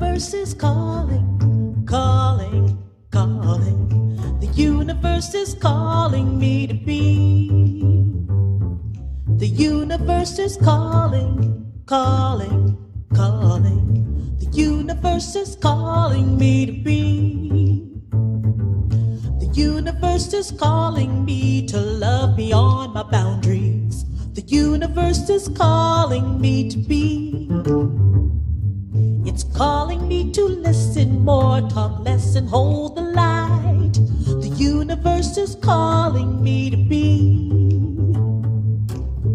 universe is calling, calling, calling. The universe is calling me to be. The universe is calling, calling, calling. The universe is calling me to be. The universe is calling me to love beyond my boundaries. The universe is calling me to be. It's calling me to listen more, talk less, and hold the light. The universe is calling me to be.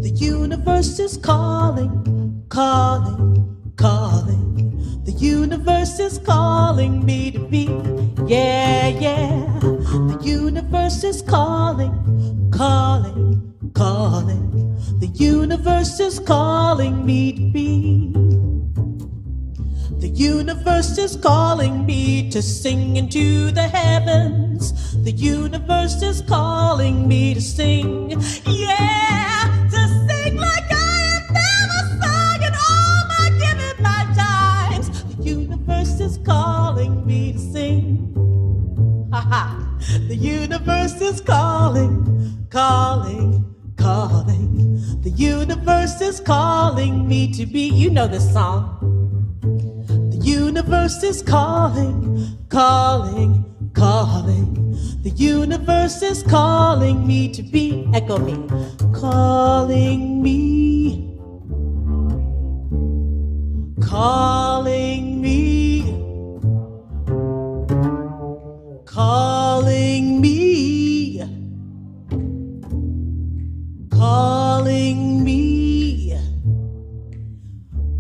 The universe is calling, calling, calling. The universe is calling me to be. Yeah, yeah. The universe is calling, calling, calling. The universe is calling me to be. The universe is calling me to sing into the heavens. The universe is calling me to sing. Yeah, to sing like I have never sung in all my given lifetimes. The universe is calling me to sing. Ha ha. The universe is calling, calling, calling. The universe is calling me to be. You know this song. The universe is calling, calling, calling. The universe is calling me to be. Echo me. Calling me. Calling me. Calling me. Calling me.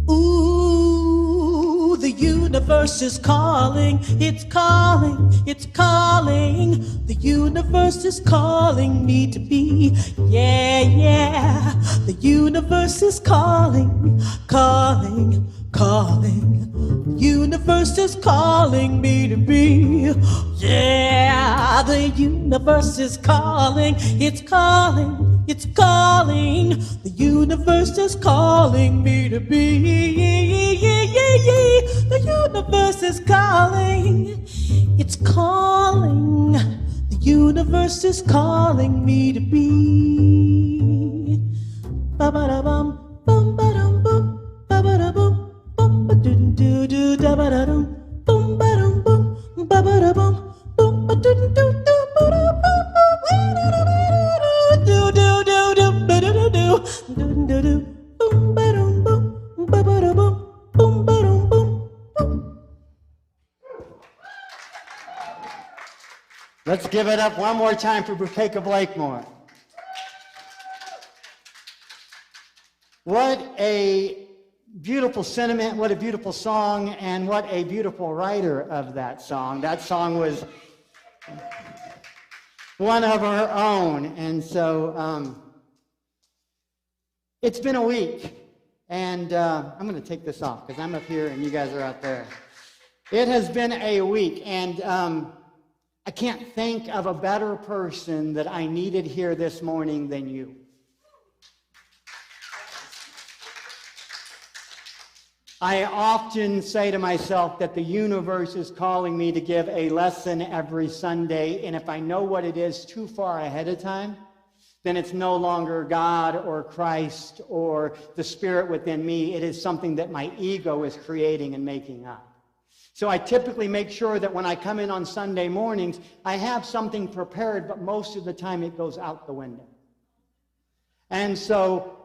Ooh, the universe is calling. It's calling. It's calling. The universe is calling me to be. Yeah, yeah. The universe is calling, calling, calling. The universe is calling me to be. Yeah, the universe is calling. It's calling. It's calling. The universe is calling me to be. The universe is calling. It's calling. The universe is calling me to be. Ba-ba-da-bum, bum-ba-dum-bum, ba-ba-da-bum, bum-ba-doo-doo-doo, da-ba-da-dum, bum-ba-dum-bum, ba-ba-da-bum, bum-ba-doo-doo-doo, ba-da-bum, Let's give it up one more time for Fikki Blakemore. What a beautiful sentiment, what a beautiful song, and what a beautiful writer of that song. That song was one of her own. And so it's been a week, and I'm going to take this off because I'm up here and you guys are out there. It has been a week, and I can't think of a better person that I needed here this morning than you. I often say to myself that the universe is calling me to give a lesson every Sunday, and if I know what it is too far ahead of time, then it's no longer God or Christ or the Spirit within me. It is something that my ego is creating and making up. So I typically make sure that when I come in on Sunday mornings, I have something prepared, but most of the time it goes out the window. And so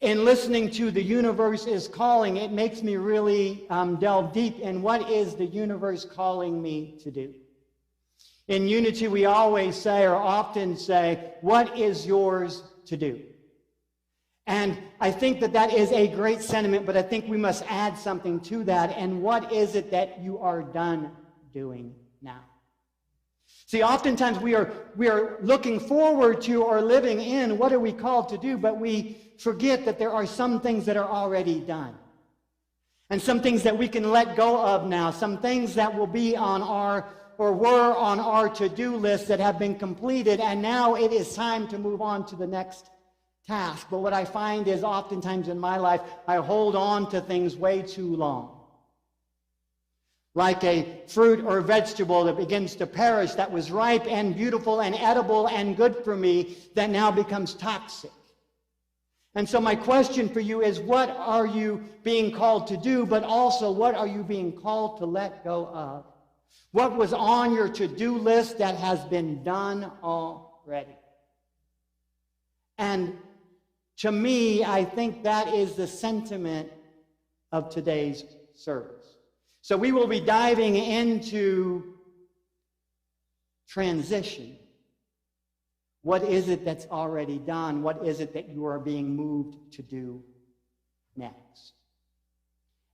in listening to The Universe is Calling, it makes me really delve deep in what is the universe calling me to do. In Unity, we always say, or often say, what is yours to do? And I think that that is a great sentiment, but I think we must add something to that. And what is it that you are done doing now? See, oftentimes we are looking forward to or living in what are we called to do, but we forget that there are some things that are already done. And some things that we can let go of now, some things that will be on our, or were on our to-do list that have been completed, and now it is time to move on to the next task. But what I find is oftentimes in my life, I hold on to things way too long. like a fruit or vegetable that begins to perish, that was ripe and beautiful and edible and good for me, that now becomes toxic. And so my question for you is, what are you being called to do, but also what are you being called to let go of? What was on your to-do list that has been done already? And to me, I think that is the sentiment of today's service. So we will be diving into transition. What is it that's already done? What is it that you are being moved to do next?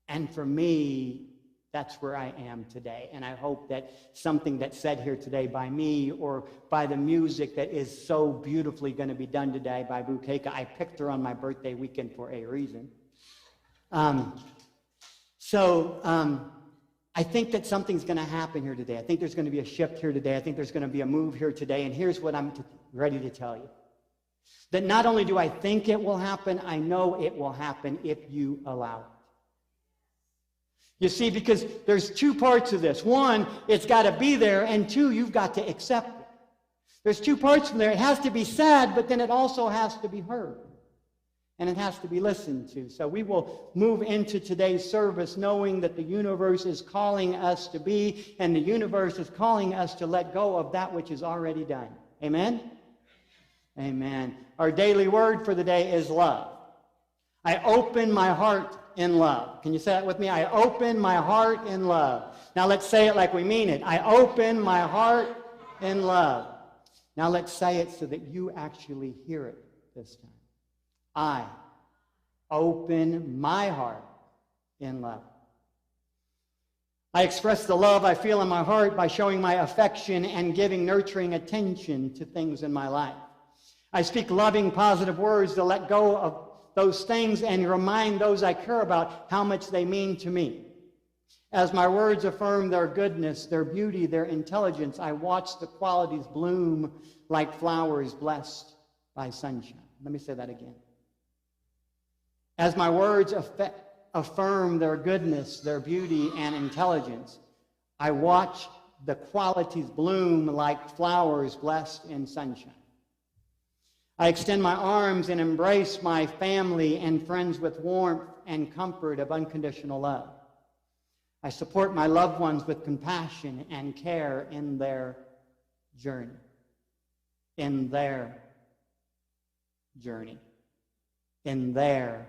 And for me, that's where I am today. And I hope that something that's said here today by me or by the music that is so beautifully going to be done today by Bukeka. I picked her on my birthday weekend for a reason. I think that something's going to happen here today. I think there's going to be a shift here today. I think there's going to be a move here today. And here's what I'm ready to tell you. That not only do I think it will happen, I know it will happen if you allow it. You see, because there's two parts of this. One, it's got to be there. And two, you've got to accept it. There's two parts from there. It has to be said, but then it also has to be heard. And it has to be listened to. So we will move into today's service knowing that the universe is calling us to be, and the universe is calling us to let go of that which is already done. Amen? Amen. Our daily word for the day is love. I open my heart in love. Can you say that with me? I open my heart in love. Now let's say it like we mean it. I open my heart in love. Now let's say it so that you actually hear it this time. I open my heart in love. I express the love I feel in my heart by showing my affection and giving nurturing attention to things in my life. I speak loving, positive words to let go of those things and remind those I care about how much they mean to me. As my words affirm their goodness, their beauty, their intelligence, I watch the qualities bloom like flowers blessed by sunshine. Let me say that again. As my words affirm their goodness, their beauty, and intelligence, I watch the qualities bloom like flowers blessed in sunshine. I extend my arms and embrace my family and friends with warmth and comfort of unconditional love. I support my loved ones with compassion and care in their journey. In their journey. In their.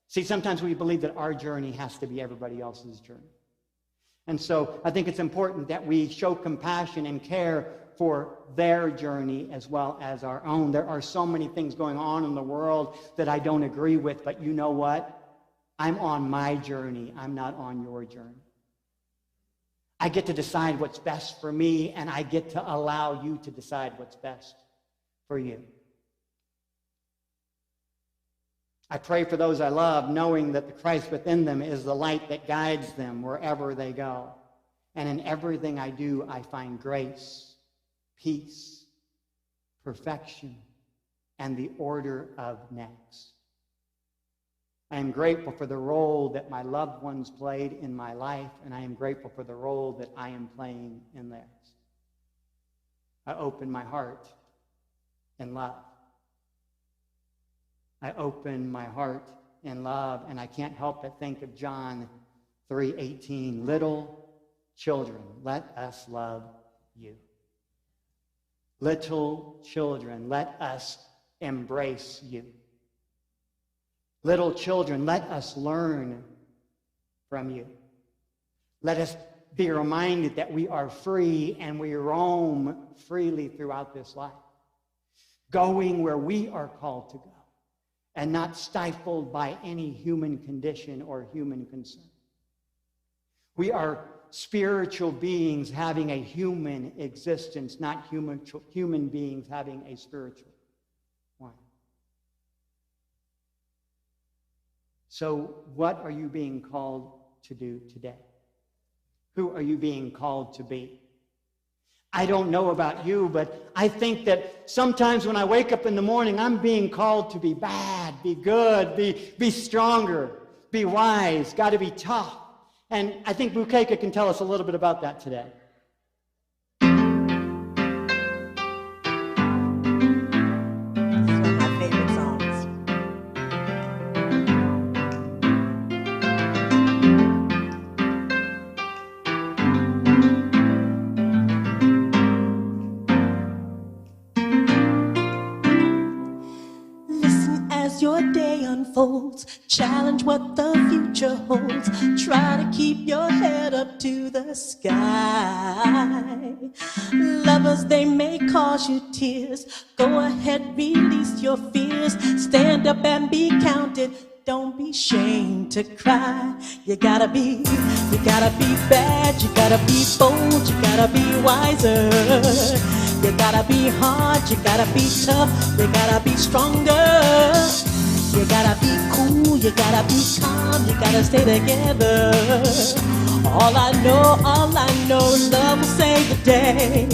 See, sometimes we believe that our journey has to be everybody else's journey. And so I think it's important that we show compassion and care for their journey as well as our own. There are so many things going on in the world that I don't agree with, but you know what? I'm on my journey. I'm not on your journey. I get to decide what's best for me, and I get to allow you to decide what's best for you. I pray for those I love, knowing that the Christ within them is the light that guides them wherever they go. And in everything I do, I find grace, peace, perfection, and the order of next. I am grateful for the role that my loved ones played in my life, and I am grateful for the role that I am playing in theirs. I open my heart in love. I open my heart in love, and I can't help but think of John 3:18. Little children, let us love you. Little children, let us embrace you. Little children, let us learn from you. Let us be reminded that we are free and we roam freely throughout this life, going where we are called to go, and not stifled by any human condition or human concern. We are spiritual beings having a human existence, not human beings having a spiritual one. So what are you being called to do today? Who are you being called to be? I don't know about you, but I think that sometimes when I wake up in the morning, I'm being called to be bad, be good, be stronger, be wise, got to be tough, And I think Bukeka can tell us a little bit about that today. Challenge what the future holds. Try to keep your head up to the sky. Lovers, they may cause you tears. Go ahead, release your fears. Stand up and be counted. Don't be ashamed to cry. You gotta be bad. You gotta be bold. You gotta be wiser. You gotta be hard. You gotta be tough. You gotta be stronger. You gotta be cool, you gotta be calm, you gotta stay together. All I know, love will save the day.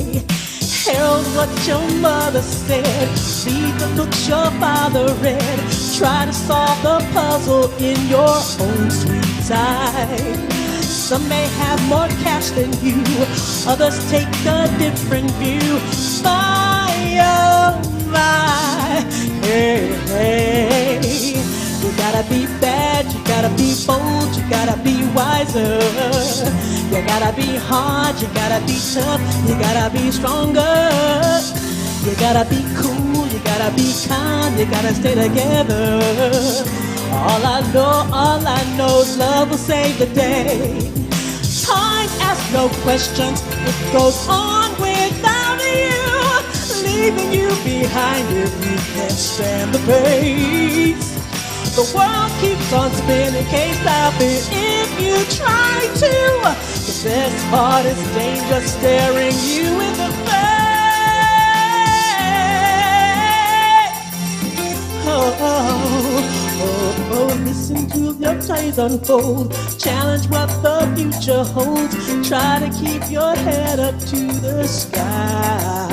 Here's what your mother said. Read the books your father read. Try to solve the puzzle in your own sweet time. Some may have more cash than you, others take a different view. My, oh my, hey, hey. You gotta be bad, you gotta be bold, you gotta be wiser. You gotta be hard, you gotta be tough, you gotta be stronger. You gotta be cool, you gotta be kind, you gotta stay together. All I know is love will save the day. Time asks no questions, it goes on without you, leaving you behind if you can't stand the pace. The world keeps on spinning, can't stop it if you try to. The best part is danger staring you in the face. Oh, listen to your plans unfold. Challenge what the future holds. Try to keep your head up to the sky.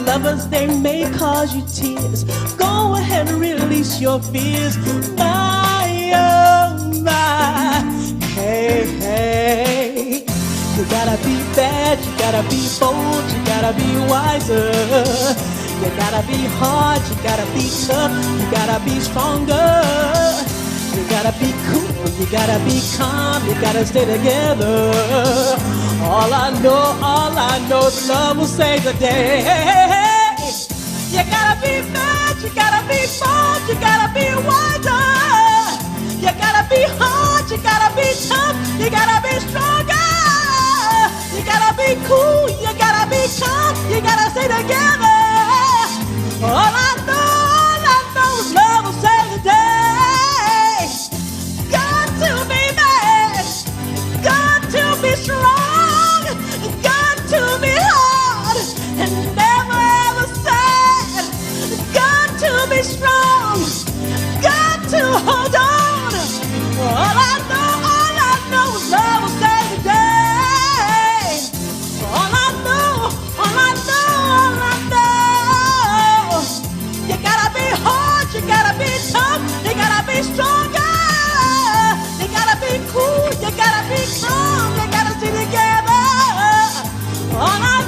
Lovers, they may cause you tears. Go ahead and release your fears. My, oh my, hey, hey. You gotta be bad, you gotta be bold, you gotta be wiser. You gotta be hard, you gotta be tough, you gotta be stronger. You gotta be cool, you gotta be calm, you gotta stay together. All I know is love will save the day. You gotta be bad, you gotta be bold, you gotta be wiser. You gotta be hard, you gotta be tough, you gotta be stronger. You gotta be cool, you gotta be calm, you gotta stay together. All I know is love will save the day. Got to be bad, got to be strong, got to be hard, and never ever sad. Got to be strong, got to hold on. All I know is love will save the day. All I know. You gotta be hard, you gotta be tough, you gotta be stronger. You gotta be cool, you gotta be calm, you gotta stay together. All I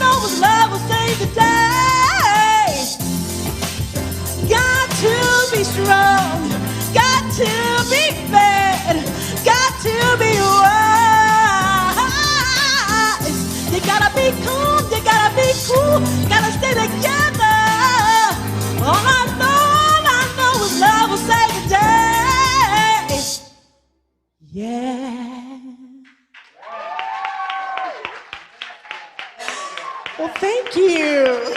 know is love will save the day. Got to be strong, got to be bad, got to be wise. You gotta be cool, you gotta be cool, gotta stay together. All I know is love will save the day. Yeah. Well, thank you.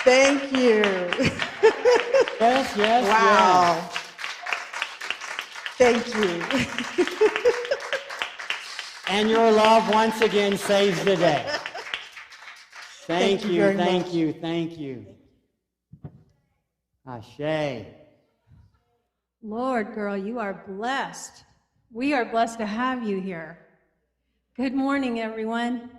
Thank you. Yes. Wow. Yes. Thank you. And your love once again saves the day. Thank you. Ashe. Lord, girl, you are blessed. We are blessed to have you here. Good morning, everyone.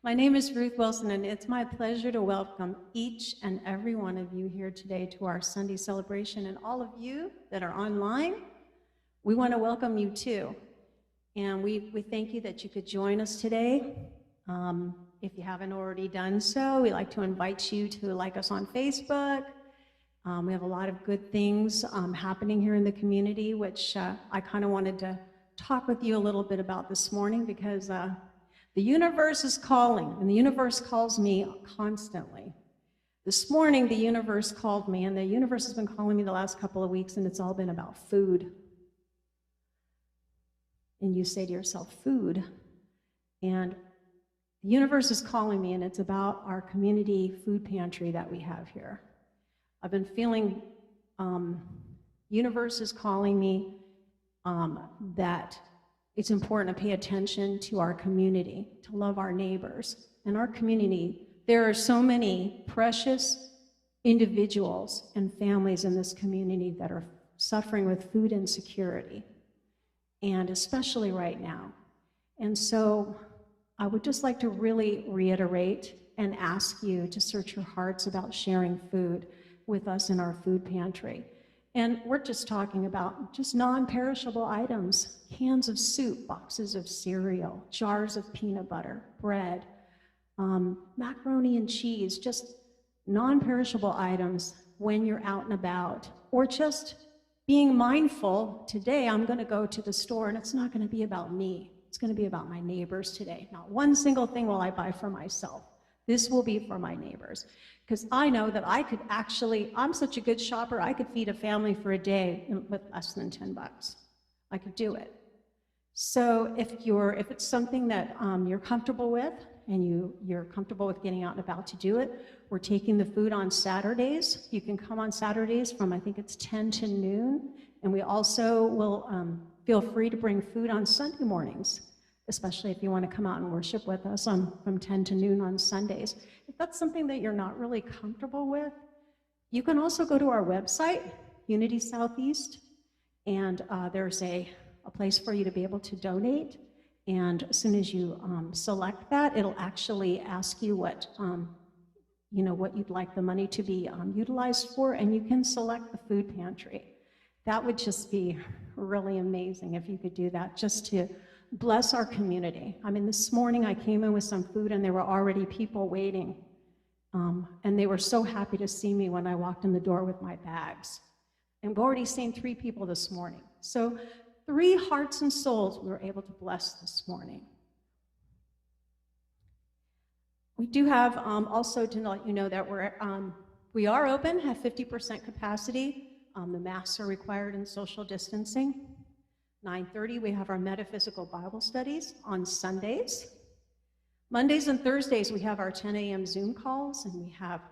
My name is Ruth Wilson, and it's my pleasure to welcome each and every one of you here today to our Sunday celebration. And all of you that are online, we want to welcome you too. And we thank you that you could join us today. If you haven't already done so, we'd like to invite you to like us on Facebook. We have a lot of good things happening here in the community, which I kind of wanted to talk with you a little bit about this morning, because the universe is calling, and the universe calls me constantly. This morning, the universe called me, and the universe has been calling me the last couple of weeks, and it's all been about food. And you say to yourself, food. And the universe is calling me, and it's about our community food pantry that we have here. I've been feeling universe is calling me that it's important to pay attention to our community, to love our neighbors. In our community, there are so many precious individuals and families in this community that are suffering with food insecurity, and especially right now. And so I would just like to really reiterate and ask you to search your hearts about sharing food with us in our food pantry. And we're just talking about just non-perishable items, cans of soup, boxes of cereal, jars of peanut butter, bread, macaroni and cheese, just non-perishable items when you're out and about, or just being mindful. Today I'm going to go to the store, and it's not going to be about me. It's going to be about my neighbors today. Not one single thing will I buy for myself. This will be for my neighbors. Because I know that I could actually, I'm such a good shopper, I could feed a family for a day with less than $10. I could do it. So if it's something that you're comfortable with, and you're comfortable with getting out and about to do it, we're taking the food on Saturdays. You can come on Saturdays from, I think it's 10 to noon. And we also will feel free to bring food on Sunday mornings, especially if you want to come out and worship with us from 10 to noon on Sundays. If that's something that you're not really comfortable with, you can also go to our website, Unity Southeast, and there's a place for you to be able to donate. And as soon as you select that, it'll actually ask you what you'd like the money to be utilized for, and you can select the food pantry. That would just be really amazing if you could do that, just to bless our community. I mean, this morning I came in with some food, and there were already people waiting. And they were so happy to see me when I walked in the door with my bags. And we've already seen 3 people this morning. So 3 hearts and souls we were able to bless this morning. We do have also to let you know that we are open, have 50% capacity. The masks are required in social distancing. 9:30, we have our metaphysical Bible studies on Sundays. Mondays and Thursdays, we have our 10 a.m. Zoom calls, and we have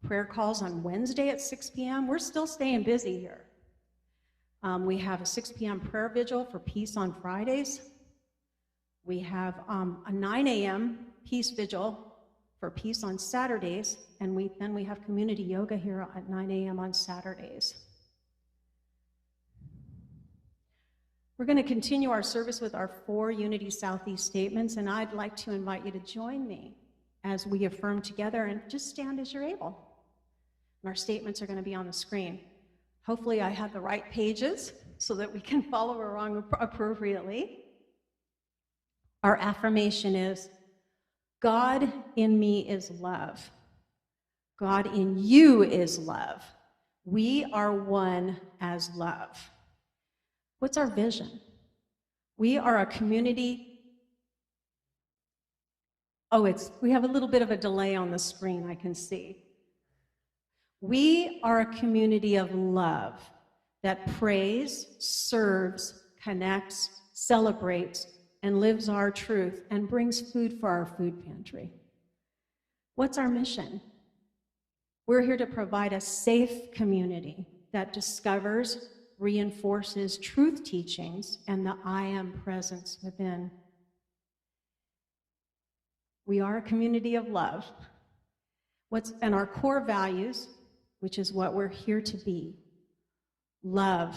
prayer calls on Wednesday at 6 p.m. We're still staying busy here. We have a 6 p.m. prayer vigil for peace on Fridays. We have a 9 a.m. peace vigil for peace on Saturdays, and then we have community yoga here at 9 a.m. on Saturdays. We're going to continue our service with our 4 Unity Southeast statements, and I'd like to invite you to join me as we affirm together, and just stand as you're able. And our statements are going to be on the screen. Hopefully I have the right pages so that we can follow along appropriately. Our affirmation is, God in me is love. God in you is love. We are one as love. What's our vision? We are a community. We have a little bit of a delay on the screen, I can see. We are a community of love that prays, serves, connects, celebrates, and lives our truth, and brings food for our food pantry. What's our mission? We're here to provide a safe community that discovers, reinforces truth teachings and the I am presence within. We are a community of love. And our core values, which is what we're here to be: love,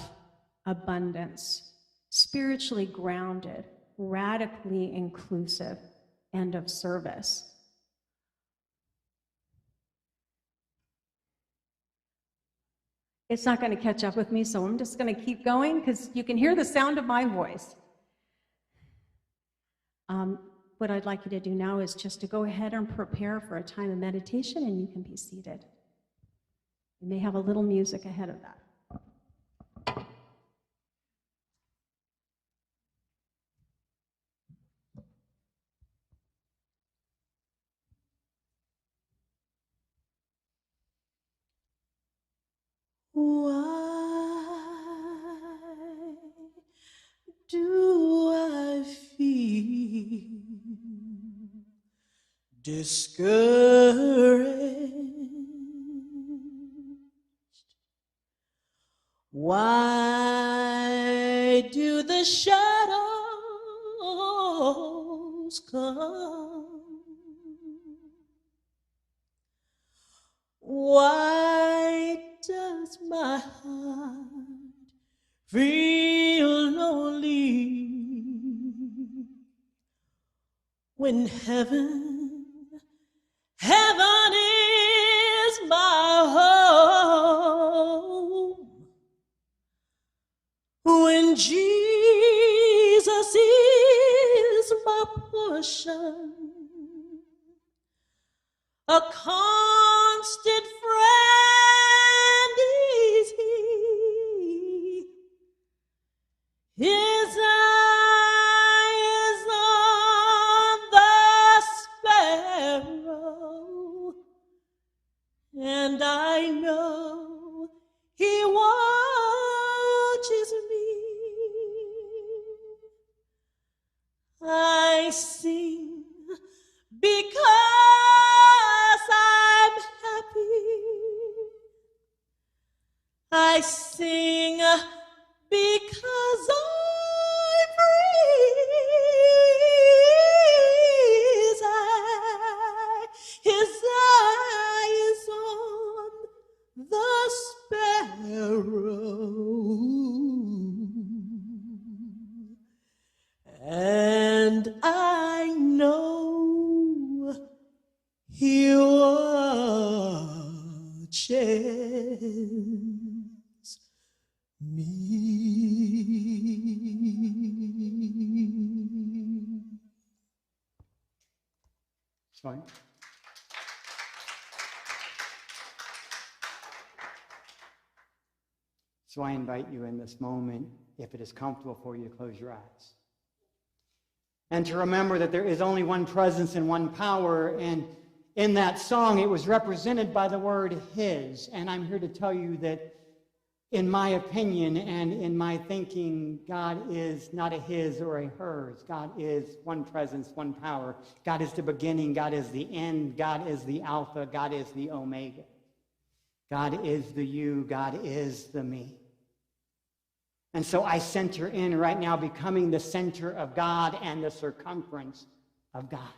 abundance, spiritually grounded, radically inclusive, and of service. it's not going to catch up with me, so I'm just going to keep going because you can hear the sound of my voice. What I'd like you to do now is just to go ahead and prepare for a time of meditation, and you can be seated. You may have a little music ahead of that. Why do I feel discouraged? Why do the shadows come? Why does my heart feel lonely when heaven is my home? When Jesus is my portion, a constant friend is he. His eye is on the sparrow, and I know he watches me. I sing because I'm happy. I sing because I'm free. His eye is on the sparrow, and I know he watches me. Sorry. So I invite you in this moment, if it is comfortable for you, to close your eyes. And to remember that there is only one presence and one power, and in that song it was represented by the word his. And I'm here to tell you that in my opinion and in my thinking, God is not a his or a hers. God is one presence, one power. God is the beginning. God is the end. God is the Alpha. God is the Omega. God is the you. God is the me. And so I center in right now, becoming the center of God and the circumference of God.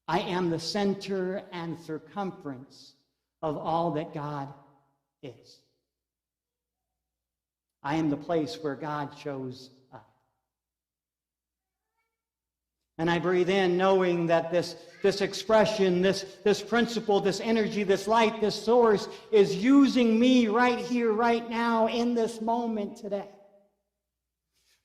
I am the center and circumference of all that God is. I am the place where God shows up. And I breathe in knowing that this expression, this principle, this energy, this light, this source is using me right here, right now, in this moment today.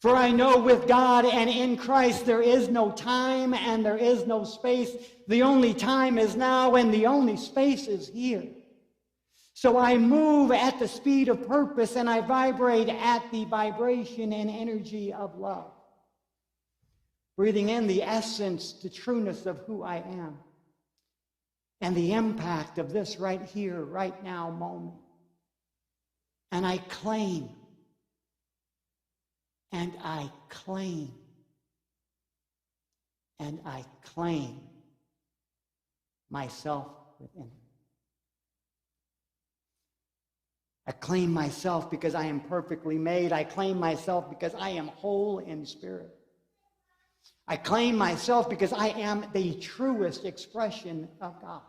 For I know with God and in Christ there is no time and there is no space. The only time is now and the only space is here. So I move at the speed of purpose and I vibrate at the vibration and energy of love. Breathing in the essence, the trueness of who I am, and the impact of this right here, right now moment. And I claim, and I claim, and I claim myself within it. I claim myself because I am perfectly made. I claim myself because I am whole in spirit. I claim myself because I am the truest expression of God.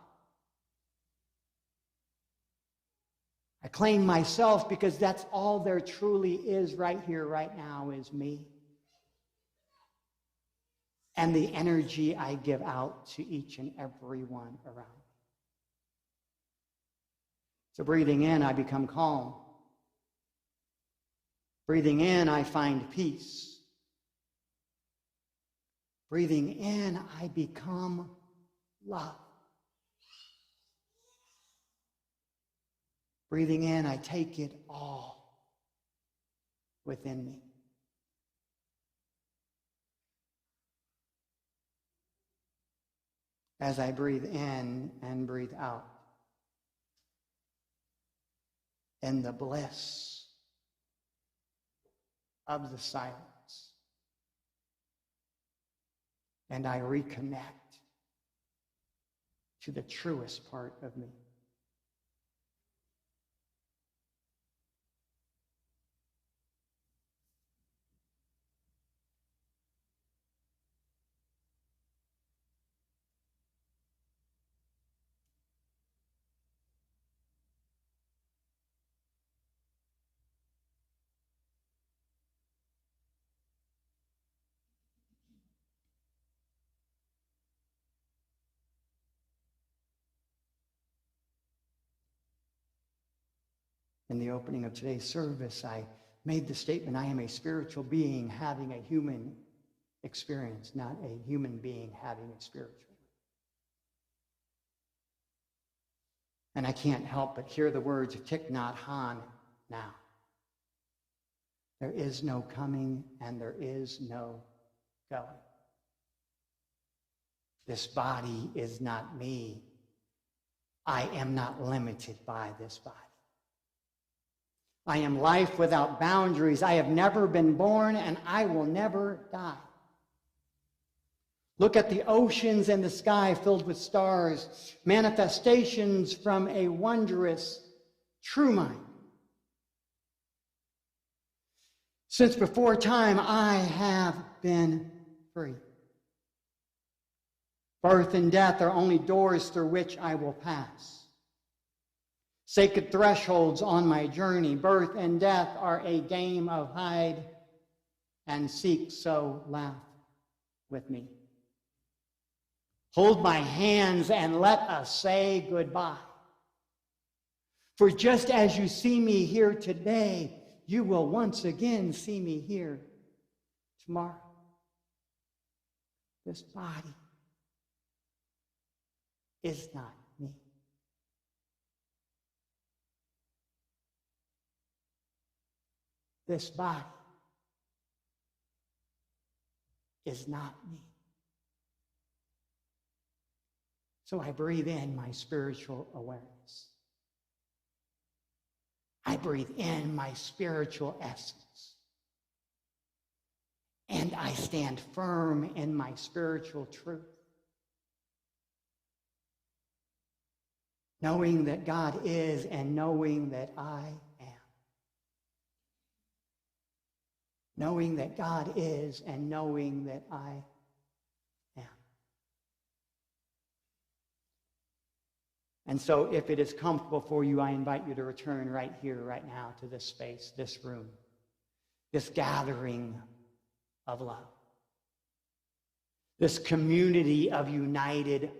I claim myself because that's all there truly is right here, right now, is me. And the energy I give out to each and every one around me. So breathing in, I become calm. Breathing in, I find peace. Breathing in, I become love. Breathing in, I take it all within me. As I breathe in and breathe out, in the bliss of the silence, and I reconnect to the truest part of me. In the opening of today's service, I made the statement, I am a spiritual being having a human experience, not a human being having a spiritual. And I can't help but hear the words of Thich Nhat Hanh now. There is no coming and there is no going. This body is not me. I am not limited by this body. I am life without boundaries. I have never been born and I will never die. Look at the oceans and the sky filled with stars, manifestations from a wondrous, true mind. Since before time, I have been free. Birth and death are only doors through which I will pass. Sacred thresholds on my journey. Birth and death are a game of hide and seek, so laugh with me. Hold my hands and let us say goodbye. For just as you see me here today, you will once again see me here tomorrow. This body is not me. This body is not me. So I breathe in my spiritual awareness. I breathe in my spiritual essence. And I stand firm in my spiritual truth. Knowing that God is and knowing that I am. Knowing that God is and knowing that I am. And so if it is comfortable for you, I invite you to return right here, right now, to this space, this room, this gathering of love, this community of united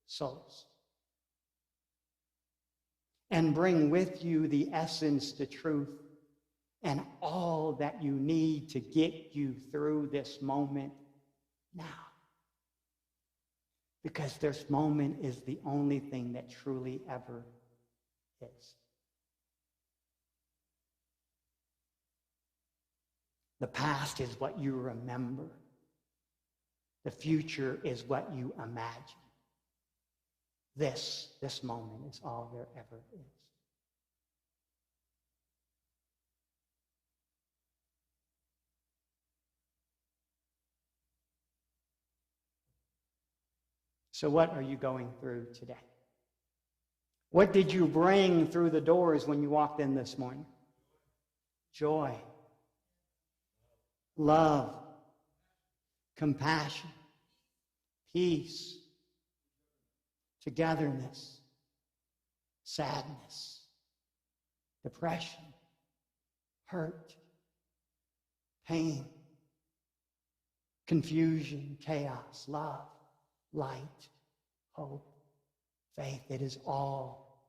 souls. And bring with you the essence, the truth, and all that you need to get you through this moment now. Because this moment is the only thing that truly ever is. The past is what you remember. The future is what you imagine. This moment is all there ever is. So what are you going through today? What did you bring through the doors when you walked in this morning? Joy, love, compassion, peace, togetherness, sadness, depression, hurt, pain, confusion, chaos, love, light, hope, faith. It is all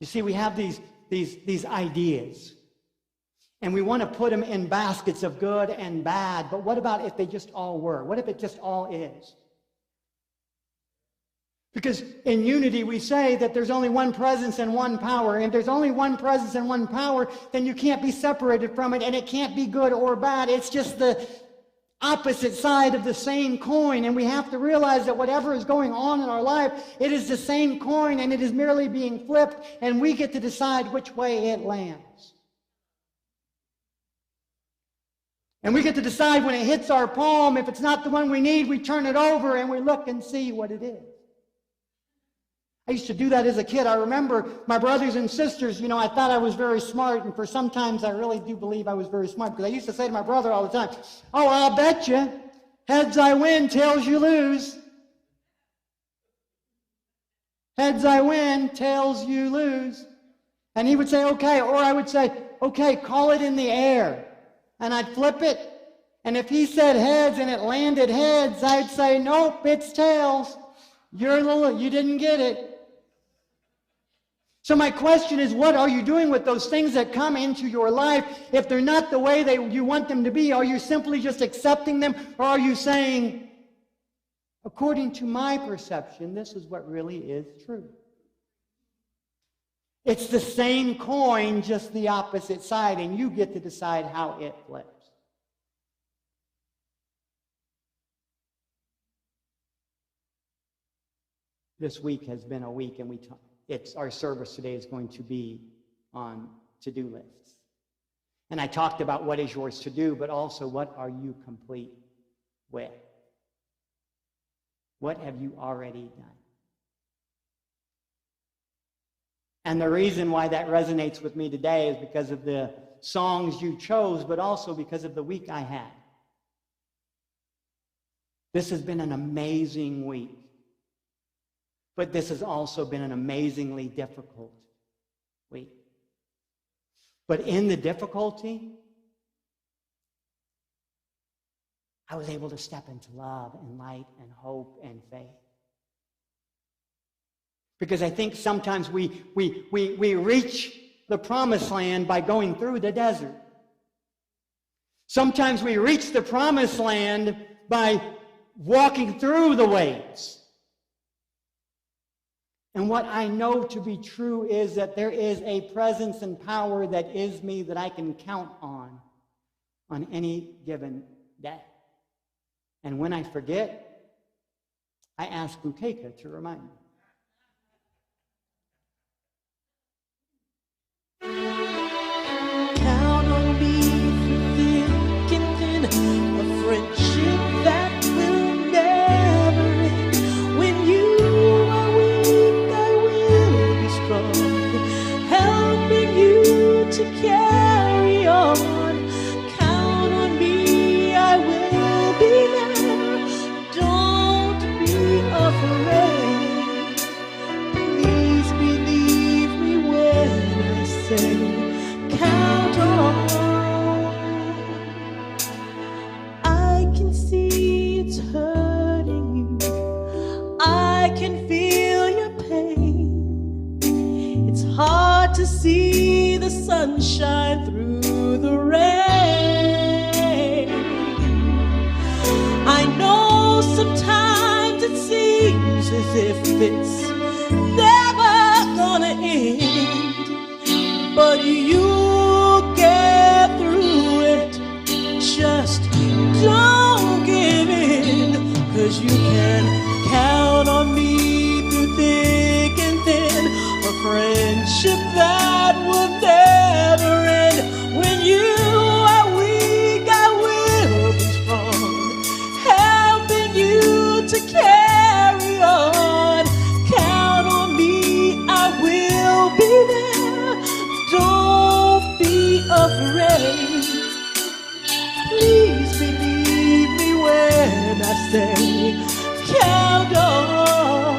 You see, we have these ideas, and we want to put them in baskets of good and bad, but what about if they just all were? What if it just all is? Because in unity, we say that there's only one presence and one power. And if there's only one presence and one power, then you can't be separated from it, and it can't be good or bad. It's just the opposite side of the same coin. And we have to realize that whatever is going on in our life, it is the same coin, and it is merely being flipped, and we get to decide which way it lands. And we get to decide when it hits our palm, if it's not the one we need, we turn it over and we look and see what it is. I used to do that as a kid. I remember my brothers and sisters, I thought I was very smart, and for sometimes I really do believe I was very smart, because I used to say to my brother all the time, "Oh, I'll bet you, heads I win, tails you lose. Heads I win, tails you lose." And he would say, "Okay," or I would say, "Okay, call it in the air." And I'd flip it, and if he said heads and it landed heads, I'd say, "Nope, it's tails. You didn't get it." So my question is, what are you doing with those things that come into your life? If they're not the way you want them to be, are you simply just accepting them? Or are you saying, according to my perception, this is what really is true? It's the same coin, just the opposite side, and you get to decide how it flips. This week has been a week, and our service today is going to be on to-do lists. And I talked about what is yours to do, but also what are you complete with? What have you already done? And the reason why that resonates with me today is because of the songs you chose, but also because of the week I had. This has been an amazing week. But this has also been an amazingly difficult week. But in the difficulty, I was able to step into love and light and hope and faith. Because I think sometimes we reach the promised land by going through the desert. Sometimes we reach the promised land by walking through the waves. And what I know to be true is that there is a presence and power that is me that I can count on any given day. And when I forget, I ask Bukeka to remind me. Count on me through thick and thin, a friendship that will never end. When you are weak, I will be strong, helping you to carry on. Count on me, I will be there. Don't be afraid. Please believe me when I say, count on. I can see it's hurting you. I can feel your pain. It's hard to see the sunshine through the rain. I know sometimes it seems as if it's never gonna end, but you'll get through it. Just don't give in, 'cause you can count on me through thick and thin, a friendship that will never end. When you are weak, I will be strong, helping you to carry on. Count on me, I will be there. Don't be afraid. Please believe me when I say, count on.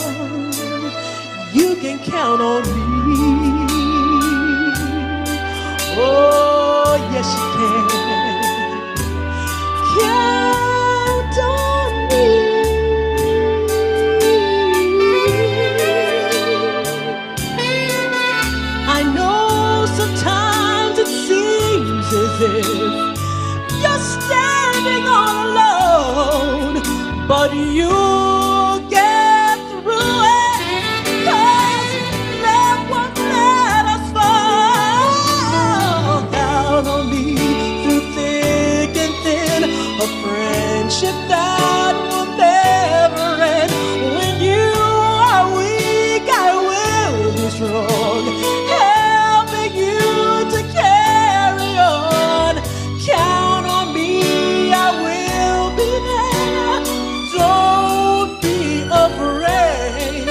You can count on me. Oh, yes you can. Count on me. you're standing all alone, but you'll get through it, 'cause love won't let us fall. Count on me through thick and thin, a friendship that will never end. When you are weak, I will be strong, helping you to carry on. Count on me, I will be there. Don't be afraid.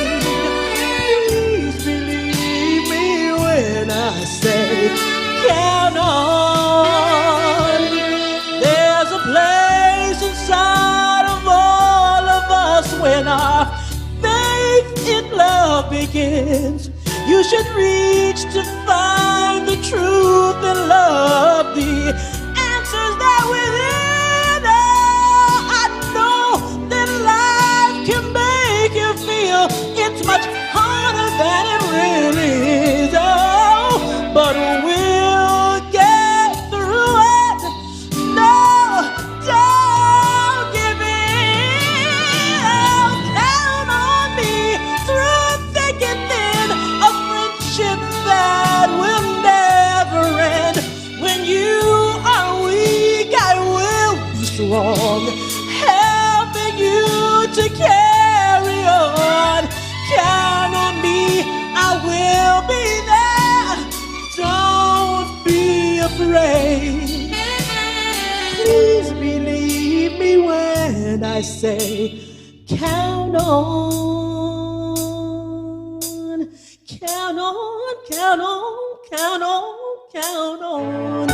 Please believe me when I say, count on. There's a place inside of all of us when our faith in love begins. You should reach to find the truth and love, the answers that within. Oh, I know that life can make you feel it's much harder than it really is. Oh, but we'll get through it. No, don't give in. Oh, count on me through thick and thin, a friendship that will never end. When you are weak, I will be strong, helping you to carry on. Count on me, I will be there. Don't be afraid. Please believe me when I say, count on, count on, count on, count on, count on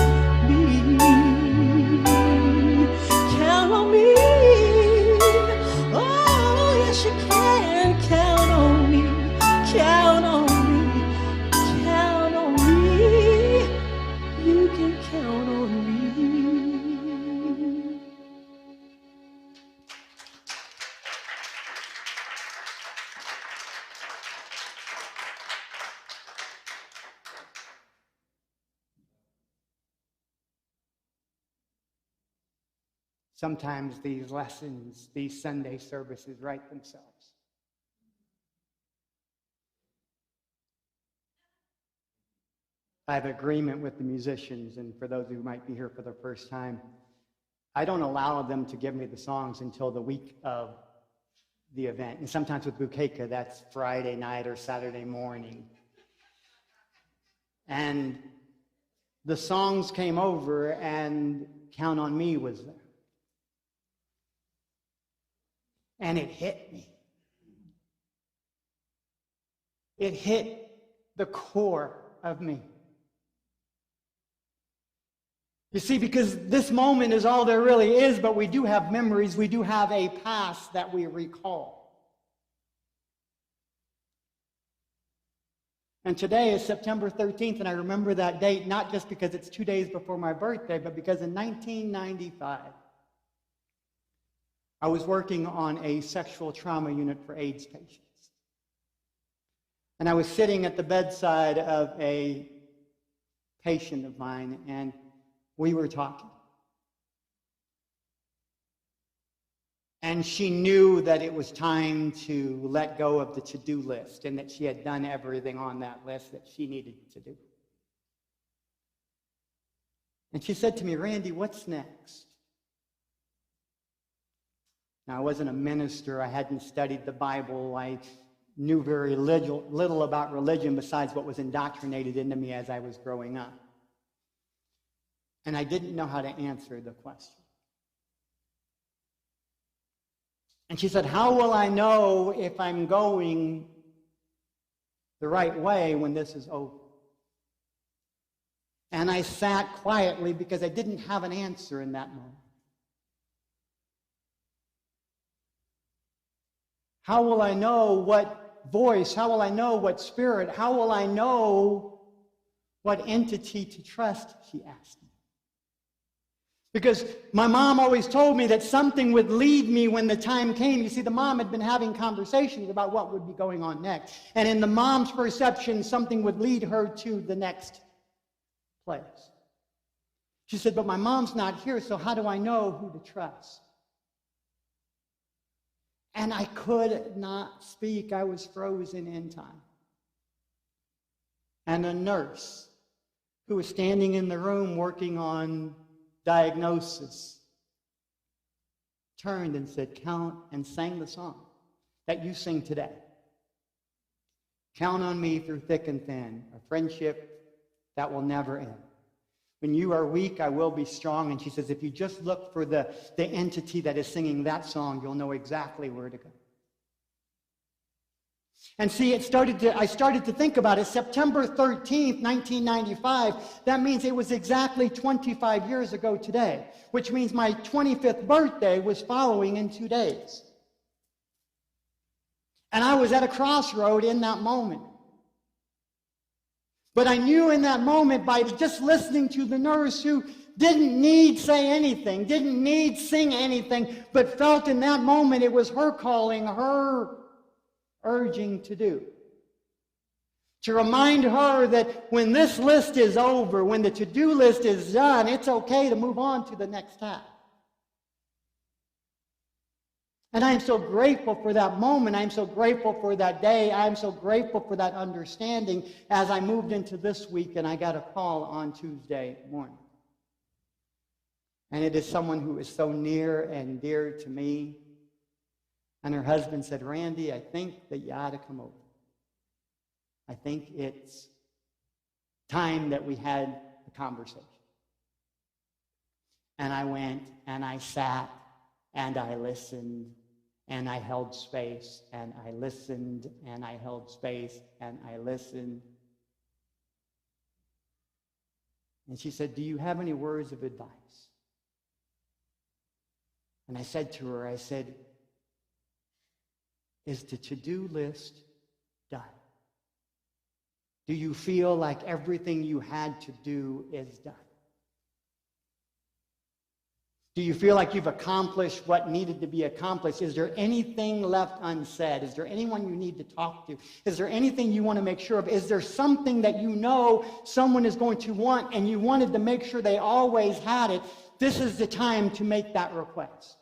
me. Count on me. Oh, yes, you can count on me. Count on me. Count on me. You can count on me. Sometimes these lessons, these Sunday services write themselves. I have agreement with the musicians, and for those who might be here for the first time, I don't allow them to give me the songs until the week of the event. And sometimes with Bukeka, that's Friday night or Saturday morning. And the songs came over, and Count on Me was there. And it hit me. It hit the core of me. You see, because this moment is all there really is, but we do have memories, we do have a past that we recall. And today is September 13th, and I remember that date not just because it's 2 days before my birthday, but because in 1995, I was working on a sexual trauma unit for AIDS patients. And I was sitting at the bedside of a patient of mine, and we were talking. And she knew that it was time to let go of the to-do list and that she had done everything on that list that she needed to do. And she said to me, "Randy, what's next?" Now, I wasn't a minister. I hadn't studied the Bible. I knew very little about religion besides what was indoctrinated into me as I was growing up. And I didn't know how to answer the question. And she said, "How will I know if I'm going the right way when this is over?" And I sat quietly because I didn't have an answer in that moment. How will I know what voice? How will I know what spirit? How will I know what entity to trust? She asked me. Because my mom always told me that something would lead me when the time came. You see, the mom had been having conversations about what would be going on next. And in the mom's perception, something would lead her to the next place. She said, but my mom's not here, so how do I know who to trust? And I could not speak. I was frozen in time. And a nurse who was standing in the room working on diagnosis turned and said, count, and sang the song that you sing today. Count on me through thick and thin, a friendship that will never end. When you are weak, I will be strong. And she says, if you just look for the entity that is singing that song, you'll know exactly where to go. And see, I started to think about it. September 13th, 1995, that means it was exactly 25 years ago today, which means my 25th birthday was following in 2 days. And I was at a crossroad in that moment. But I knew in that moment, by just listening to the nurse who didn't need say anything, didn't need sing anything, but felt in that moment it was her calling, her urging to do. To remind her that when this list is over, when the to-do list is done, it's okay to move on to the next task. And I am so grateful for that moment. I am so grateful for that day. I am so grateful for that understanding as I moved into this week and I got a call on Tuesday morning. And it is someone who is so near and dear to me. And her husband said, Randy, I think that you ought to come over. I think it's time that we had a conversation. And I went and I sat and I listened and I held space and I listened and I held space and I listened. And she said, do you have any words of advice? And I said to her, I said, is the to-do list done? Do you feel like everything you had to do is done? Do you feel like you've accomplished what needed to be accomplished? Is there anything left unsaid? Is there anyone you need to talk to? Is there anything you want to make sure of? Is there something that you know someone is going to want and you wanted to make sure they always had it? This is the time to make that request.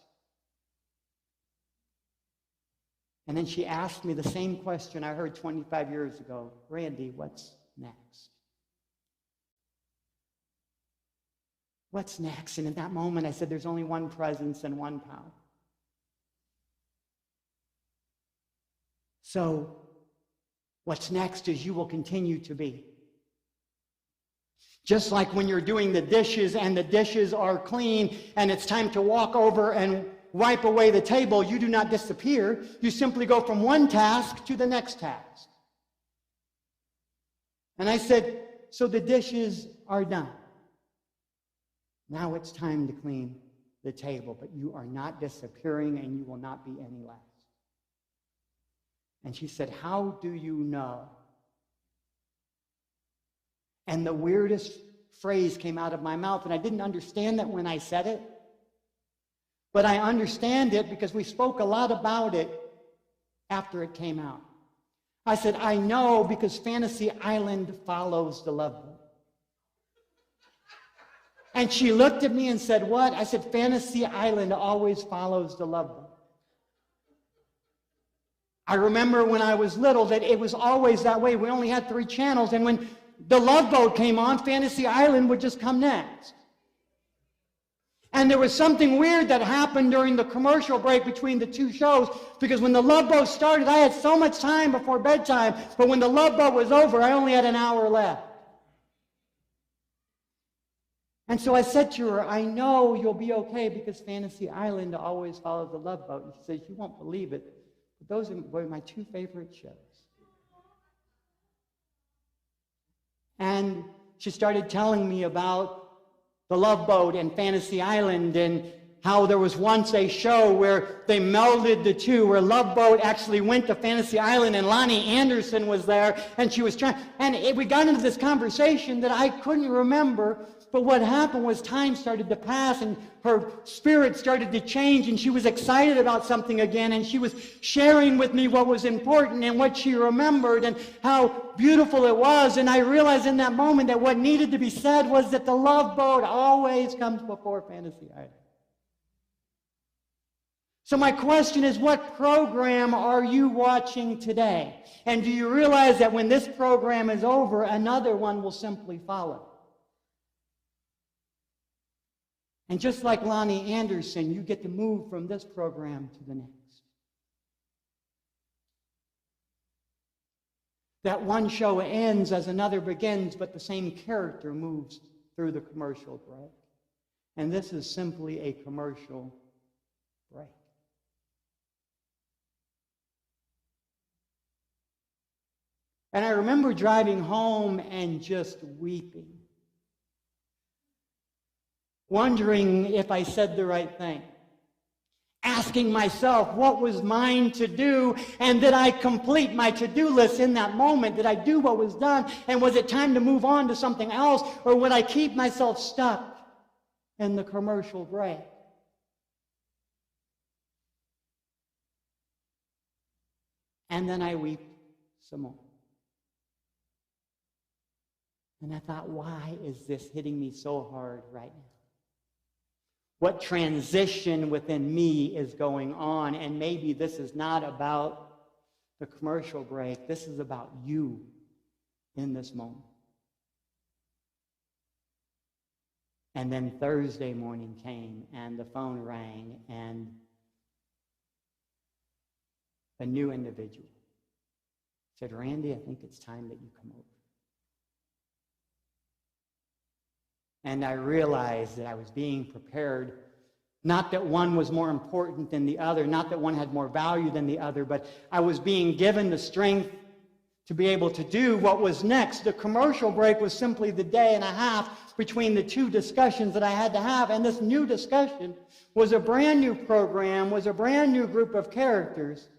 And then she asked me the same question I heard 25 years ago. Randy, what's next? What's next? And in that moment, I said, there's only one presence and one power. So what's next is you will continue to be. Just like when you're doing the dishes and the dishes are clean and it's time to walk over and wipe away the table, you do not disappear. You simply go from one task to the next task. And I said, so the dishes are done. Now it's time to clean the table, but you are not disappearing and you will not be any less. And she said, how do you know? And the weirdest phrase came out of my mouth, and I didn't understand that when I said it. But I understand it because we spoke a lot about it after it came out. I said, I know because Fantasy Island follows the love boat. And she looked at me and said, what? I said, Fantasy Island always follows the love boat. I remember when I was little that it was always that way. We only had 3 channels, and when the Love Boat came on, Fantasy Island would just come next. And there was something weird that happened during the commercial break between the 2 shows, because when the Love Boat started, I had so much time before bedtime, but when the Love Boat was over, I only had an hour left. And so I said to her, I know you'll be okay because Fantasy Island always follows the Love Boat. And she says, you won't believe it, but those were my 2 favorite shows. And she started telling me about the Love Boat and Fantasy Island and how there was once a show where they melded the 2, where Love Boat actually went to Fantasy Island and Lonnie Anderson was there and she was trying, and we got into this conversation that I couldn't remember, But what happened was time started to pass and her spirit started to change and she was excited about something again and she was sharing with me what was important and what she remembered and how beautiful it was. And I realized in that moment that what needed to be said was that the love boat always comes before Fantasy Island. So my question is, what program are you watching today? And do you realize that when this program is over, another one will simply follow? And just like Lonnie Anderson, you get to move from this program to the next. That one show ends as another begins, but the same character moves through the commercial break. And this is simply a commercial break. And I remember driving home and just weeping, wondering if I said the right thing, asking myself what was mine to do, and did I complete my to-do list in that moment? Did I do what was done? And was it time to move on to something else? Or would I keep myself stuck in the commercial break? And then I weep some more. And I thought, why is this hitting me so hard right now? What transition within me is going on? And maybe this is not about the commercial break. This is about you in this moment. And then Thursday morning came, and the phone rang, and a new individual said, Randy, I think it's time that you come over. And I realized that I was being prepared, not that one was more important than the other, not that one had more value than the other, but I was being given the strength to be able to do what was next. The commercial break was simply the day and a half between the two discussions that I had to have, and this new discussion was a brand new program, was a brand new group of characters,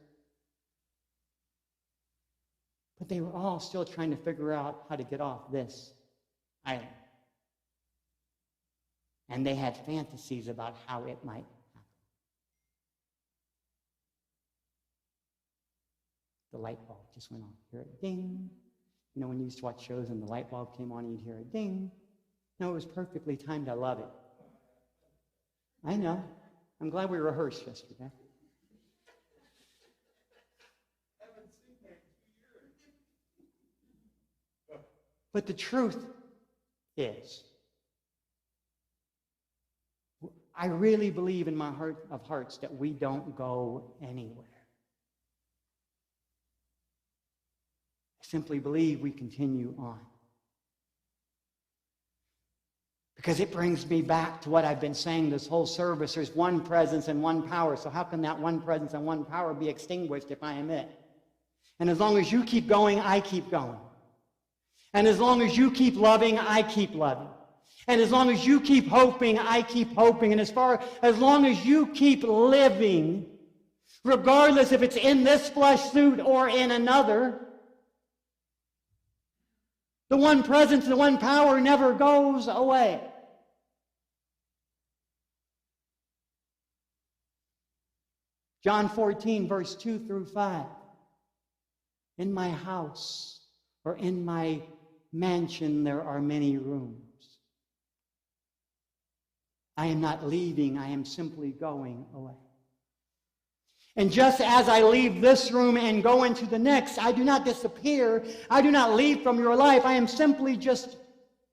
but they were all still trying to figure out how to get off this island. And they had fantasies about how it might happen. The light bulb just went on. Hear it ding. You know, when you used to watch shows and the light bulb came on and you'd hear it ding. No, it was perfectly timed. I love it. I know. I'm glad we rehearsed yesterday. But the truth is, I really believe in my heart of hearts that we don't go anywhere. I simply believe we continue on. Because it brings me back to what I've been saying this whole service. There's one presence and one power. So how can that one presence and one power be extinguished if I am it? And as long as you keep going, I keep going. And as long as you keep loving, I keep loving. And as long as you keep hoping, I keep hoping. And as long as you keep living, regardless if it's in this flesh suit or in another, the one presence, the one power never goes away. John 14, verse 2 through 5. In my house or in my mansion there are many rooms. I am not leaving, I am simply going away. And just as I leave this room and go into the next, I do not disappear. I do not leave from your life. I am simply just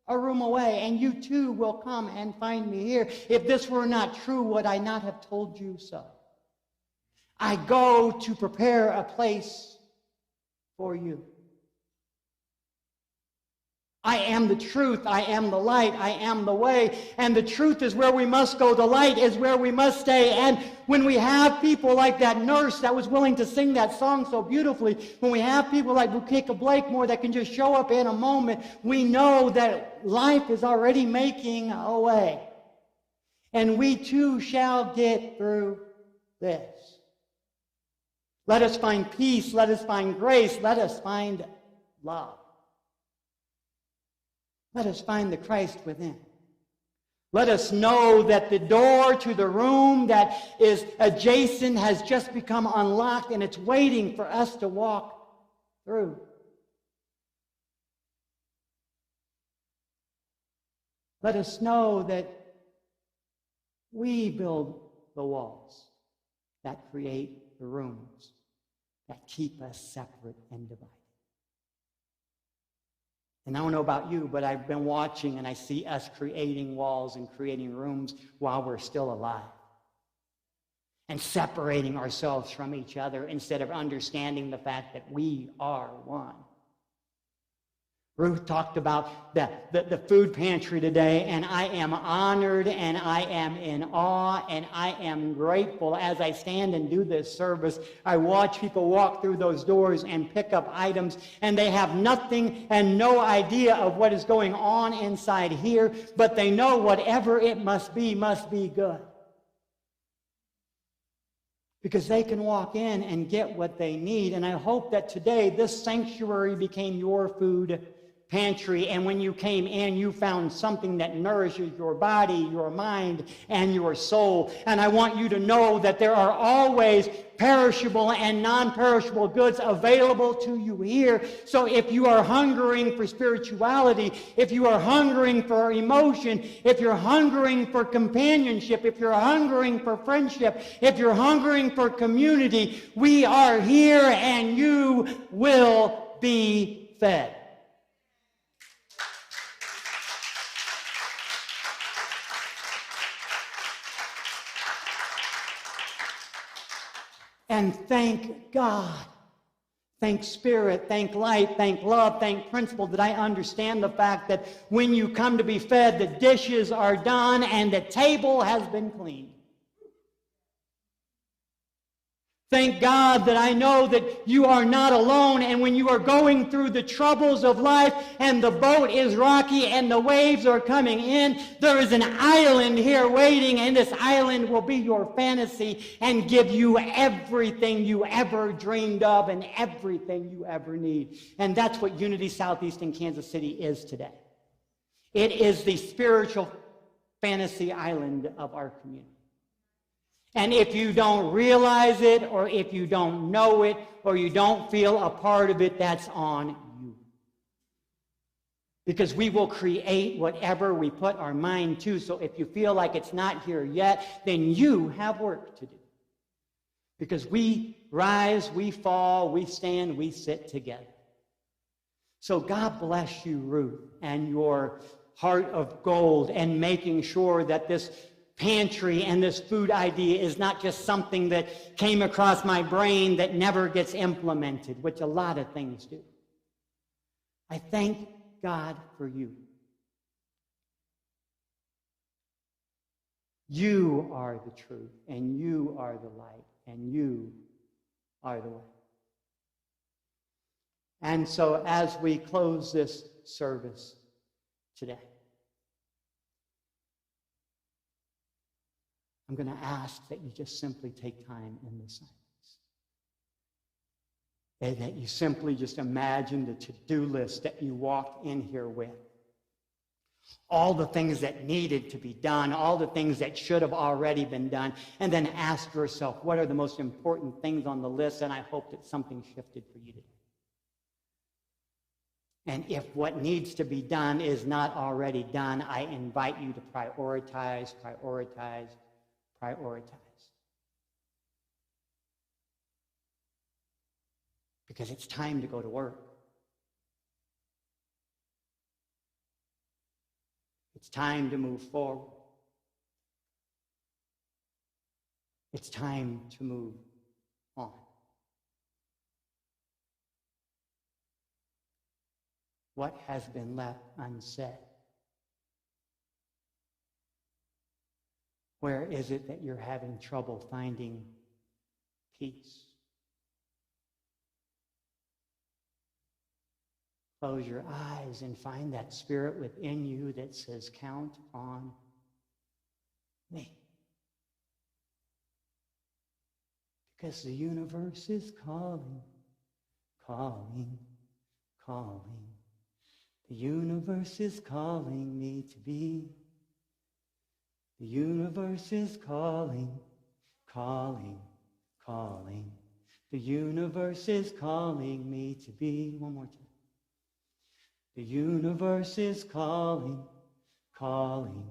a room away, and you too will come and find me here. If this were not true, would I not have told you so? I go to prepare a place for you. I am the truth, I am the light, I am the way, and the truth is where we must go, the light is where we must stay. And when we have people like that nurse that was willing to sing that song so beautifully, when we have people like Bukika Blakemore that can just show up in a moment, we know that life is already making a way. And we too shall get through this. Let us find peace, let us find grace, let us find love. Let us find the Christ within. Let us know that the door to the room that is adjacent has just become unlocked and it's waiting for us to walk through. Let us know that we build the walls that create the rooms that keep us separate and divided. And I don't know about you, but I've been watching and I see us creating walls and creating rooms while we're still alive. And separating ourselves from each other instead of understanding the fact that we are one. Ruth talked about the food pantry today, and I am honored and I am in awe and I am grateful. As I stand and do this service, I watch people walk through those doors and pick up items, and they have nothing and no idea of what is going on inside here, but they know whatever it must be good. Because they can walk in and get what they need. And I hope that today this sanctuary became your food pantry, and when you came in, you found something that nourishes your body, your mind, and your soul. And I want you to know that there are always perishable and non-perishable goods available to you here. So if you are hungering for spirituality, if you are hungering for emotion, if you're hungering for companionship, if you're hungering for friendship, if you're hungering for community, we are here and you will be fed. And thank God, thank Spirit, thank light, thank love, thank principle that I understand the fact that when you come to be fed, the dishes are done and the table has been cleaned. Thank God that I know that you are not alone, and when you are going through the troubles of life and the boat is rocky and the waves are coming in, there is an island here waiting, and this island will be your fantasy and give you everything you ever dreamed of and everything you ever need. And that's what Unity Southeast in Kansas City is today. It is the spiritual fantasy island of our community. And if you don't realize it, or if you don't know it, or you don't feel a part of it, that's on you. Because we will create whatever we put our mind to. So if you feel like it's not here yet, then you have work to do. Because we rise, we fall, we stand, we sit together. So God bless you, Ruth, and your heart of gold, and making sure that this pantry and this food idea is not just something that came across my brain that never gets implemented, which a lot of things do. I thank God for you. You are the truth, and you are the light, and you are the way. And so as we close this service today, I'm going to ask that you just simply take time in the silence. And that you simply just imagine the to-do list that you walked in here with. All the things that needed to be done, all the things that should have already been done, and then ask yourself, what are the most important things on the list? And I hope that something shifted for you today. And if what needs to be done is not already done, I invite you to prioritize. Because it's time to go to work. It's time to move forward. It's time to move on. What has been left unsaid? Where is it that you're having trouble finding peace? Close your eyes and find that spirit within you that says, count on me. Because the universe is calling, calling, calling. The universe is calling me to be The universe is calling, calling, calling. The universe is calling me to be. One more time. The universe is calling, calling,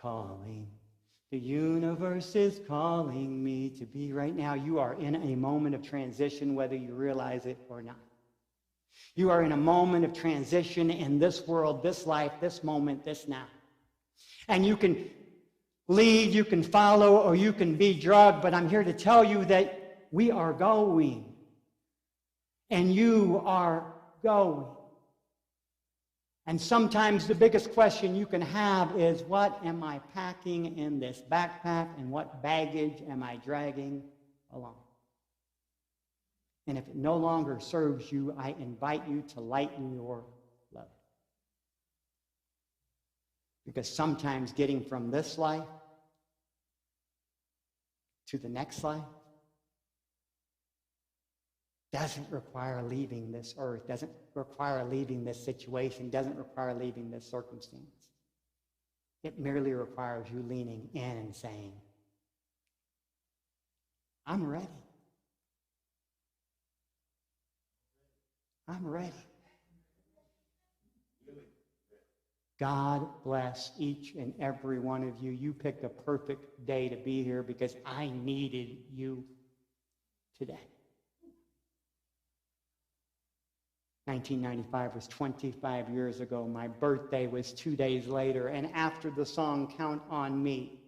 calling. The universe is calling me to be. Right now, you are in a moment of transition, whether you realize it or not. You are in a moment of transition in this world, this life, this moment, this now. And you can lead, you can follow, or you can be drugged, but I'm here to tell you that we are going. And you are going. And sometimes the biggest question you can have is, what am I packing in this backpack, and what baggage am I dragging along? And if it no longer serves you, I invite you to lighten your load. Because sometimes getting from this life to the next life doesn't require leaving this earth, doesn't require leaving this situation, doesn't require leaving this circumstance. It merely requires you leaning in and saying, I'm ready. I'm ready. God bless each and every one of you. You picked a perfect day to be here because I needed you today. 1995 was 25 years ago. My birthday was 2 days later. And after the song Count on Me,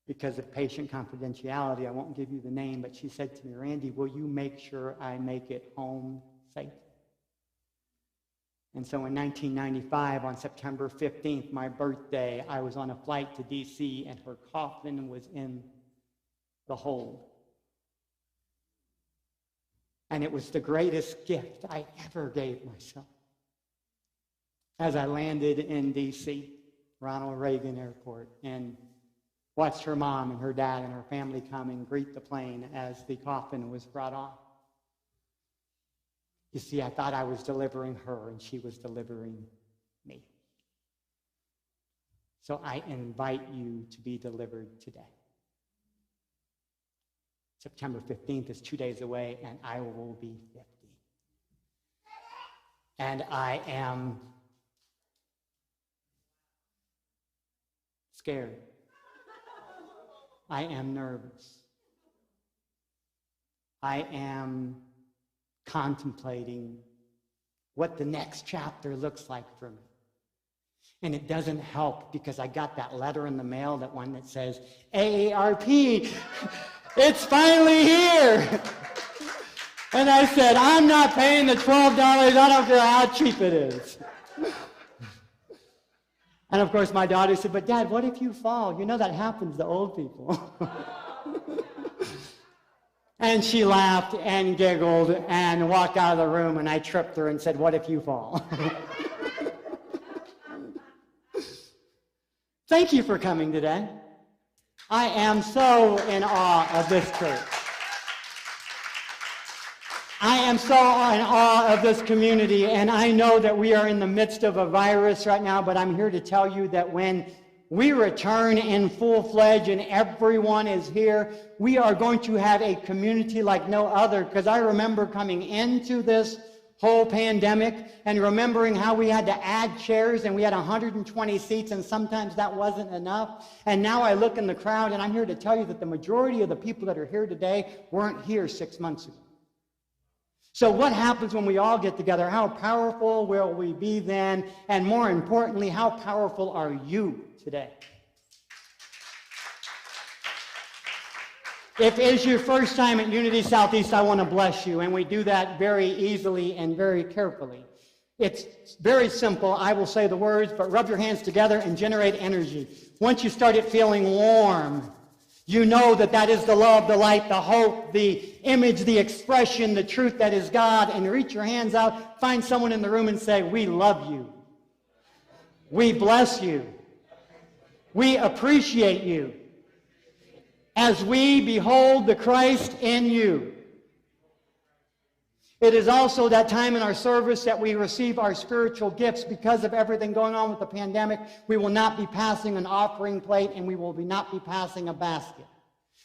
because of patient confidentiality, I won't give you the name, but she said to me, Randy, will you make sure I make it home safe? And so in 1995, on September 15th, my birthday, I was on a flight to D.C., and her coffin was in the hold. And it was the greatest gift I ever gave myself. As I landed in D.C., Ronald Reagan Airport, and watched her mom and her dad and her family come and greet the plane as the coffin was brought off. You see, I thought I was delivering her, and she was delivering me. So I invite you to be delivered today. September 15th is 2 days away, and I will be 50. And I am scared. I am nervous. I am contemplating what the next chapter looks like for me. And it doesn't help because I got that letter in the mail, that one that says, AARP, it's finally here. And I said, I'm not paying the $12. I don't care how cheap it is. And of course, my daughter said, but Dad, what if you fall? You know that happens to old people. And she laughed and giggled and walked out of the room, and I tripped her and said, what if you fall? Thank you for coming today. I am so in awe of this church. I am so in awe of this community, and I know that we are in the midst of a virus right now, but I'm here to tell you that when we return in full-fledged and everyone is here, we are going to have a community like no other, because I remember coming into this whole pandemic and remembering how we had to add chairs and we had 120 seats and sometimes that wasn't enough. And now I look in the crowd and I'm here to tell you that the majority of the people that are here today weren't here 6 months ago. So what happens when we all get together? How powerful will we be then? And more importantly, how powerful are you today? If it is your first time at Unity Southeast, I want to bless you, and we do that very easily and very carefully. It's very simple. I will say the words, but rub your hands together and generate energy. Once you start it feeling warm, you know that that is the love, the light, the hope, the image, the expression, the truth that is God, and reach your hands out, find someone in the room and say, we love you. We bless you. We appreciate you. As we behold the Christ in you. It is also that time in our service that we receive our spiritual gifts. Because of everything going on with the pandemic, we will not be passing an offering plate and we will not be passing a basket.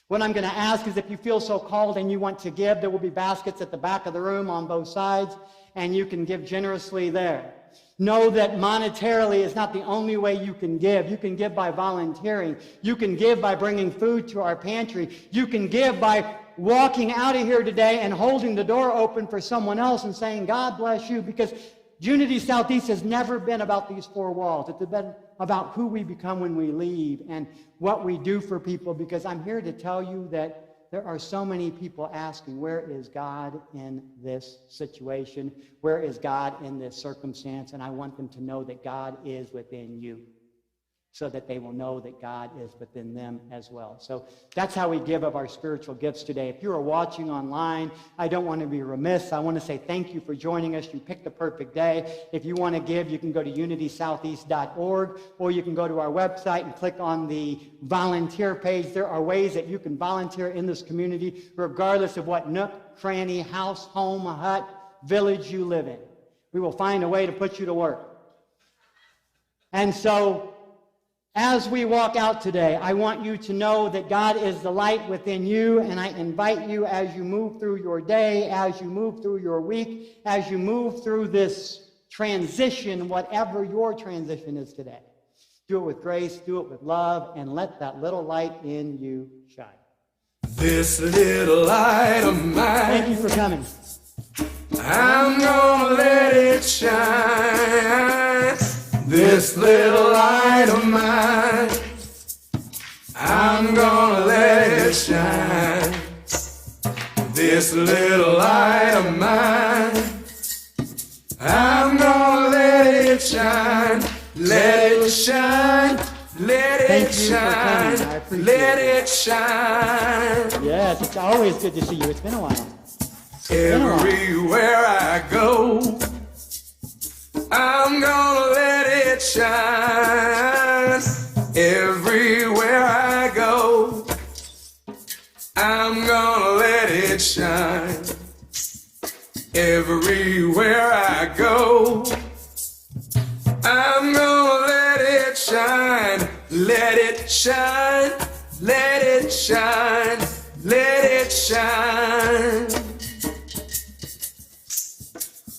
What I'm going to ask is if you feel so called and you want to give, there will be baskets at the back of the room on both sides, and you can give generously there. Know that monetarily is not the only way you can give. You can give by volunteering. You can give by bringing food to our pantry. You can give by walking out of here today and holding the door open for someone else and saying, God bless you, because Unity Southeast has never been about these four walls. It's been about who we become when we leave and what we do for people, because I'm here to tell you that there are so many people asking, where is God in this situation? Where is God in this circumstance? And I want them to know that God is within you, so that they will know that God is within them as well. So that's how we give of our spiritual gifts today. If you are watching online, I don't want to be remiss. I want to say thank you for joining us. You picked the perfect day. If you want to give, you can go to unitysoutheast.org, or you can go to our website and click on the volunteer page. There are ways that you can volunteer in this community, regardless of what nook, cranny, house, home, hut, village you live in. We will find a way to put you to work. And so, as we walk out today, I want you to know that God is the light within you, and I invite you as you move through your day, as you move through your week, as you move through this transition, whatever your transition is today. Do it with grace, do it with love, and let that little light in you shine. This little light of mine, Thank you for coming. I'm gonna let it shine. This little light of mine, I'm gonna let it shine. This little light of mine, I'm gonna let it shine. Let it shine. Let it shine. Let it shine. Yes, it's always good to see you. It's been a while. Everywhere I go, I'm gonna let it shine. Everywhere I go, I'm gonna let it shine. Everywhere I go, I'm gonna let it shine. Let it shine. Let it shine. Let it shine.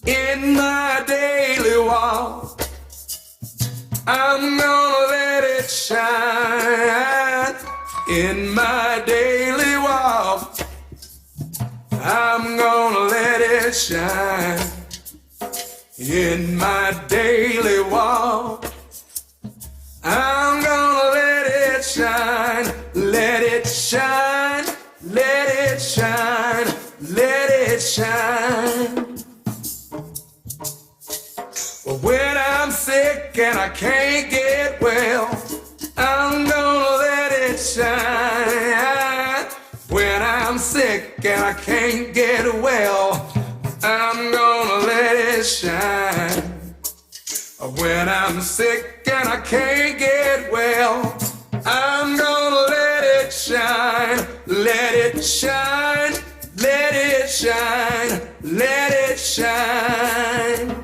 In my daily walk, I'm gonna let it shine. In my daily walk, I'm gonna let it shine. In my daily walk, I'm gonna let it shine. Let it shine. Let it shine. Let it shine. When I'm sick and I can't get well, I'm gonna let it shine. When I'm sick and I can't get well, I'm gonna let it shine. When I'm sick and I can't get well, I'm gonna let it shine. Let it shine. Let it shine. Let it shine.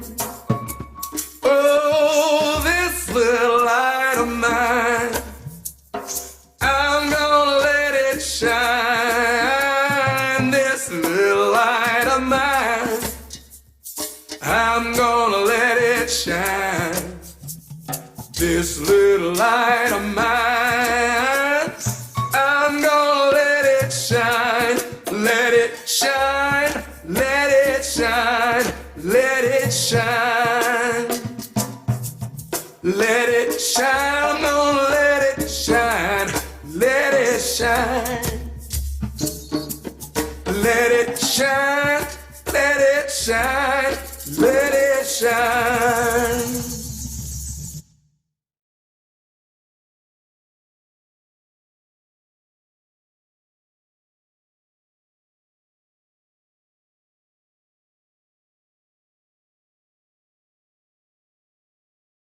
Oh, this little light of mine, I'm gonna let it shine. This little light of mine, I'm gonna let it shine. This little light of mine, I'm gonna let it shine. Let it shine. Let it shine. Let it shine. Let it shine, I'm gonna let it shine. Let it shine. Let it shine. Let it shine. Let it shine.